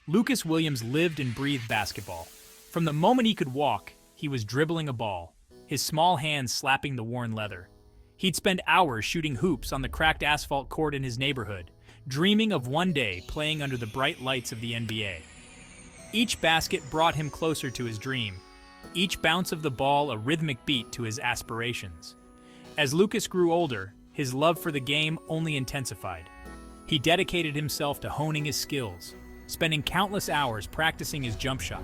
Lucas Williams lived and breathed basketball. From the moment he could walk, he was dribbling a ball, his small hands slapping the worn leather. He'd spend hours shooting hoops on the cracked asphalt court in his neighborhood, dreaming of one day playing under the bright lights of the NBA. Each basket brought him closer to his dream, each bounce of the ball a rhythmic beat to his aspirations. As Lucas grew older, his love for the game only intensified. He dedicated himself to honing his skills, spending countless hours practicing his jump shot,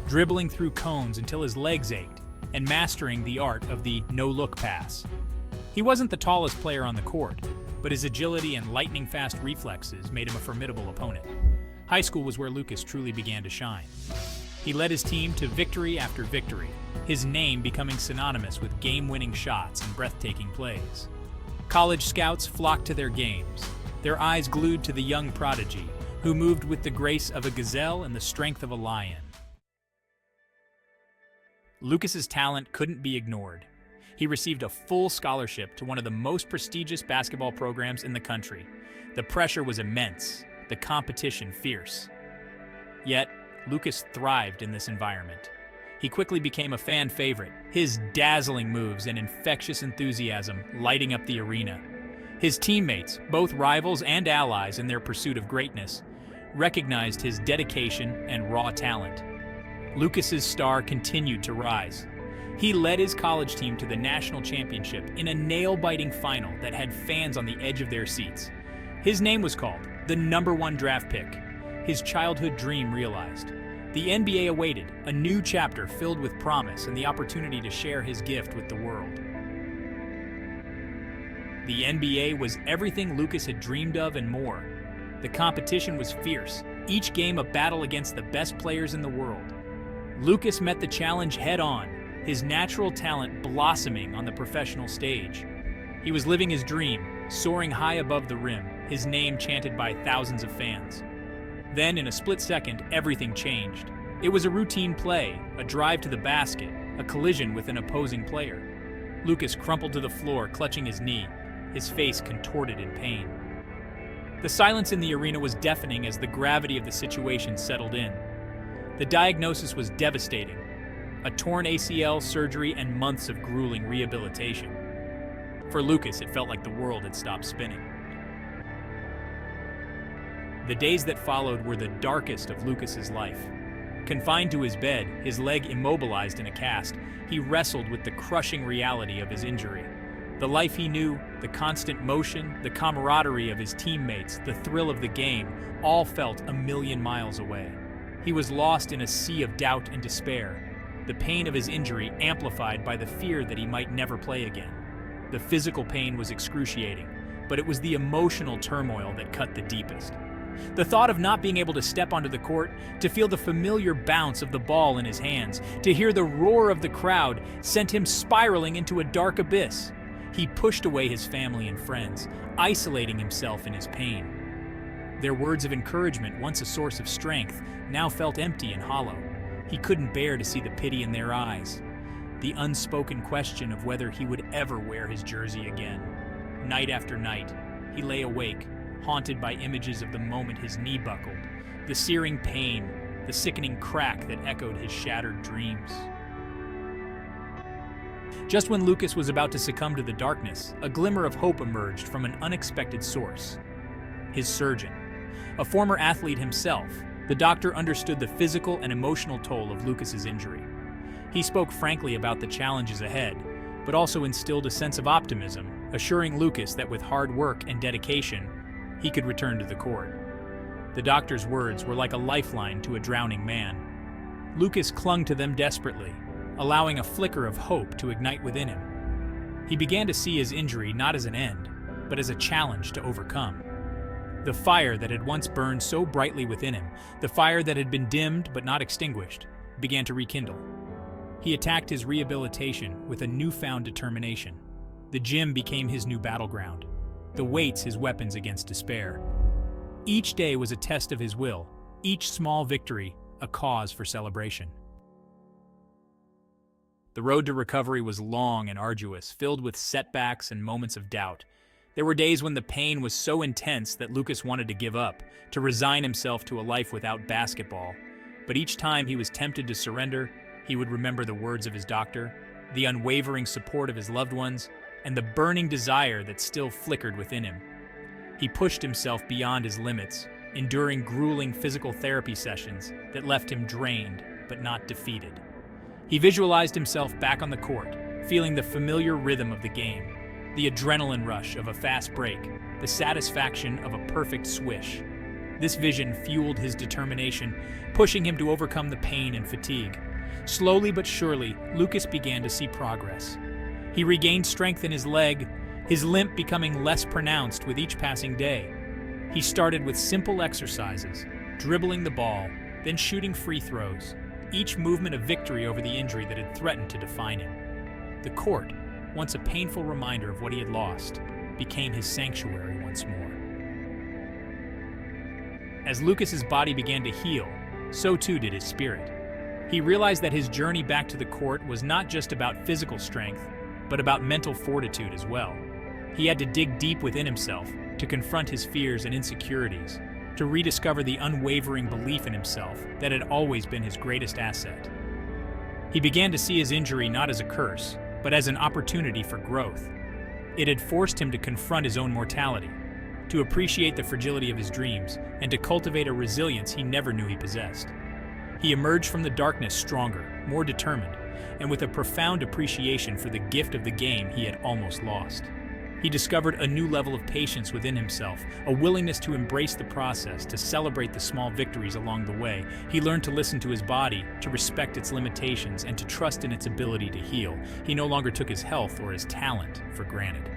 dribbling through cones until his legs ached, and mastering the art of the no-look pass. He wasn't the tallest player on the court, but his agility and lightning-fast reflexes made him a formidable opponent. High school was where Lucas truly began to shine. He led his team to victory after victory, his name becoming synonymous with game-winning shots and breathtaking plays. College scouts flocked to their games, their eyes glued to the young prodigy, who moved with the grace of a gazelle and the strength of a lion. Lucas's talent couldn't be ignored. He received a full scholarship to one of the most prestigious basketball programs in the country. The pressure was immense, the competition fierce. Yet, Lucas thrived in this environment. He quickly became a fan favorite, his dazzling moves and infectious enthusiasm lighting up the arena. His teammates, both rivals and allies in their pursuit of greatness, recognized his dedication and raw talent. Lucas's star continued to rise. He led his college team to the national championship in a nail-biting final that had fans on the edge of their seats. His name was called the #1 draft pick, his childhood dream realized. The NBA awaited, a new chapter filled with promise and the opportunity to share his gift with the world. The NBA was everything Lucas had dreamed of and more. The competition was fierce, each game a battle against the best players in the world. Lucas met the challenge head-on, his natural talent blossoming on the professional stage. He was living his dream, soaring high above the rim, his name chanted by thousands of fans. Then, in a split second, everything changed. It was a routine play, a drive to the basket, a collision with an opposing player. Lucas crumpled to the floor, clutching his knee, his face contorted in pain. The silence in the arena was deafening as the gravity of the situation settled in. The diagnosis was devastating: a torn ACL, surgery, and months of grueling rehabilitation. For Lucas, it felt like the world had stopped spinning. The days that followed were the darkest of Lucas's life. Confined to his bed, his leg immobilized in a cast, he wrestled with the crushing reality of his injury. The life he knew, the constant motion, the camaraderie of his teammates, the thrill of the game, all felt a million miles away. He was lost in a sea of doubt and despair, the pain of his injury amplified by the fear that he might never play again. The physical pain was excruciating, but it was the emotional turmoil that cut the deepest. The thought of not being able to step onto the court, to feel the familiar bounce of the ball in his hands, to hear the roar of the crowd, sent him spiraling into a dark abyss. He pushed away his family and friends, isolating himself in his pain. Their words of encouragement, once a source of strength, now felt empty and hollow. He couldn't bear to see the pity in their eyes, the unspoken question of whether he would ever wear his jersey again. Night after night, he lay awake, haunted by images of the moment his knee buckled, the searing pain, the sickening crack that echoed his shattered dreams. Just when Lucas was about to succumb to the darkness, a glimmer of hope emerged from an unexpected source: his surgeon. A former athlete himself, the doctor understood the physical and emotional toll of Lucas's injury. He spoke frankly about the challenges ahead, but also instilled a sense of optimism, assuring Lucas that with hard work and dedication, he could return to the court. The doctor's words were like a lifeline to a drowning man. Lucas clung to them desperately, allowing a flicker of hope to ignite within him. He began to see his injury not as an end, but as a challenge to overcome. The fire that had once burned so brightly within him, the fire that had been dimmed but not extinguished, began to rekindle. He attacked his rehabilitation with a newfound determination. The gym became his new battleground, the weights his weapons against despair. Each day was a test of his will, each small victory a cause for celebration. The road to recovery was long and arduous, filled with setbacks and moments of doubt. There were days when the pain was so intense that Lucas wanted to give up, to resign himself to a life without basketball. But each time he was tempted to surrender, he would remember the words of his doctor, the unwavering support of his loved ones, and the burning desire that still flickered within him. He pushed himself beyond his limits, enduring grueling physical therapy sessions that left him drained but not defeated. He visualized himself back on the court, feeling the familiar rhythm of the game, the adrenaline rush of a fast break, the satisfaction of a perfect swish. This vision fueled his determination, pushing him to overcome the pain and fatigue. Slowly but surely, Lucas began to see progress. He regained strength in his leg, his limp becoming less pronounced with each passing day. He started with simple exercises, dribbling the ball, then shooting free throws, each movement a victory over the injury that had threatened to define him. The court, once a painful reminder of what he had lost, became his sanctuary once more. As Lucas's body began to heal, so too did his spirit. He realized that his journey back to the court was not just about physical strength, but about mental fortitude as well. He had to dig deep within himself to confront his fears and insecurities, to rediscover the unwavering belief in himself that had always been his greatest asset. He began to see his injury not as a curse, but as an opportunity for growth. It had forced him to confront his own mortality, to appreciate the fragility of his dreams, and to cultivate a resilience he never knew he possessed. He emerged from the darkness stronger, more determined, and with a profound appreciation for the gift of the game he had almost lost. He discovered a new level of patience within himself, a willingness to embrace the process, to celebrate the small victories along the way. He learned to listen to his body, to respect its limitations, and to trust in its ability to heal. He no longer took his health or his talent for granted.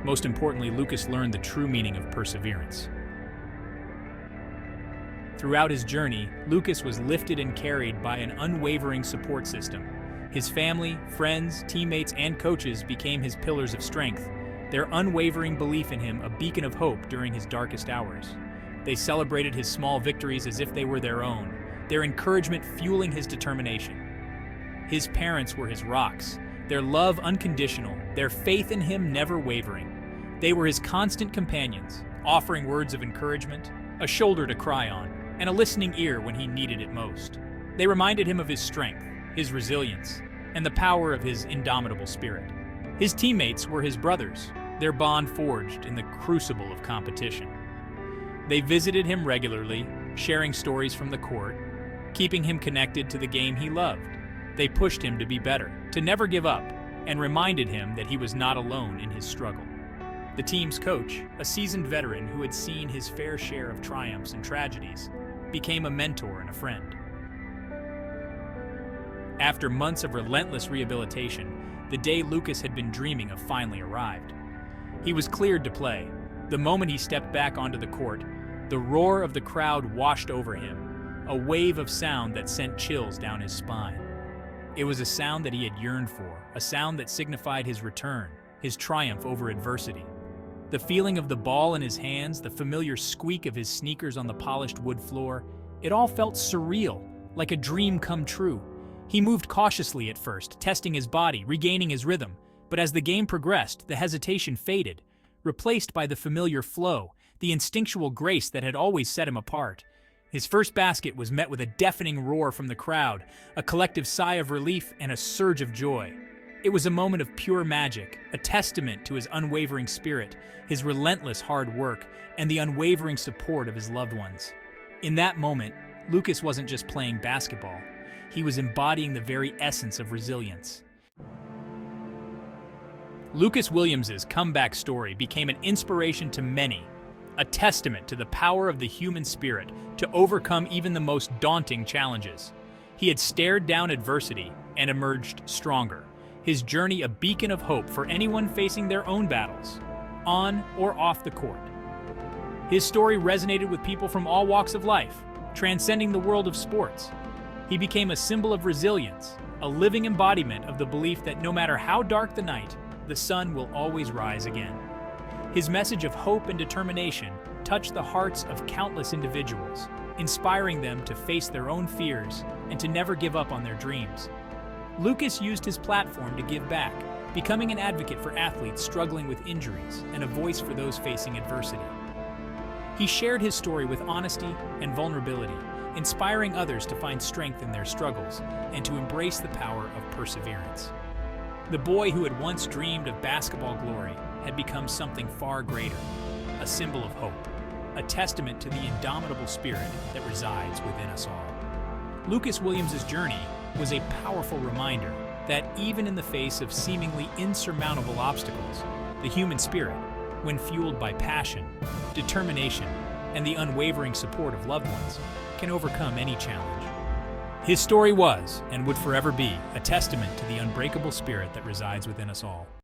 Most importantly, Lucas learned the true meaning of perseverance. Throughout his journey, Lucas was lifted and carried by an unwavering support system. His family, friends, teammates, and coaches became his pillars of strength, their unwavering belief in him a beacon of hope during his darkest hours. They celebrated his small victories as if they were their own, their encouragement fueling his determination. His parents were his rocks, their love unconditional, their faith in him never wavering. They were his constant companions, offering words of encouragement, a shoulder to cry on, and a listening ear when he needed it most. They reminded him of his strength, his resilience, and the power of his indomitable spirit. His teammates were his brothers, their bond forged in the crucible of competition. They visited him regularly, sharing stories from the court, keeping him connected to the game he loved. They pushed him to be better, to never give up, and reminded him that he was not alone in his struggle. The team's coach, a seasoned veteran who had seen his fair share of triumphs and tragedies, became a mentor and a friend. After months of relentless rehabilitation, the day Lucas had been dreaming of finally arrived. He was cleared to play. The moment he stepped back onto the court, the roar of the crowd washed over him, a wave of sound that sent chills down his spine. It was a sound that he had yearned for, a sound that signified his return, his triumph over adversity. The feeling of the ball in his hands, the familiar squeak of his sneakers on the polished wood floor, it all felt surreal, like a dream come true. He moved cautiously at first, testing his body, regaining his rhythm. But as the game progressed, the hesitation faded, replaced by the familiar flow, the instinctual grace that had always set him apart. His first basket was met with a deafening roar from the crowd, a collective sigh of relief and a surge of joy. It was a moment of pure magic, a testament to his unwavering spirit, his relentless hard work, and the unwavering support of his loved ones. In that moment, Lucas wasn't just playing basketball. He was embodying the very essence of resilience. Lucas Williams's comeback story became an inspiration to many, a testament to the power of the human spirit to overcome even the most daunting challenges. He had stared down adversity and emerged stronger, his journey a beacon of hope for anyone facing their own battles, on or off the court. His story resonated with people from all walks of life, transcending the world of sports. He became a symbol of resilience, a living embodiment of the belief that no matter how dark the night, the sun will always rise again. His message of hope and determination touched the hearts of countless individuals, inspiring them to face their own fears and to never give up on their dreams. Lucas used his platform to give back, becoming an advocate for athletes struggling with injuries and a voice for those facing adversity. He shared his story with honesty and vulnerability, inspiring others to find strength in their struggles and to embrace the power of perseverance. The boy who had once dreamed of basketball glory had become something far greater, a symbol of hope, a testament to the indomitable spirit that resides within us all. Lucas Williams' journey was a powerful reminder that even in the face of seemingly insurmountable obstacles, the human spirit, when fueled by passion, determination, and the unwavering support of loved ones, can overcome any challenge. His story was, and would forever be, a testament to the unbreakable spirit that resides within us all.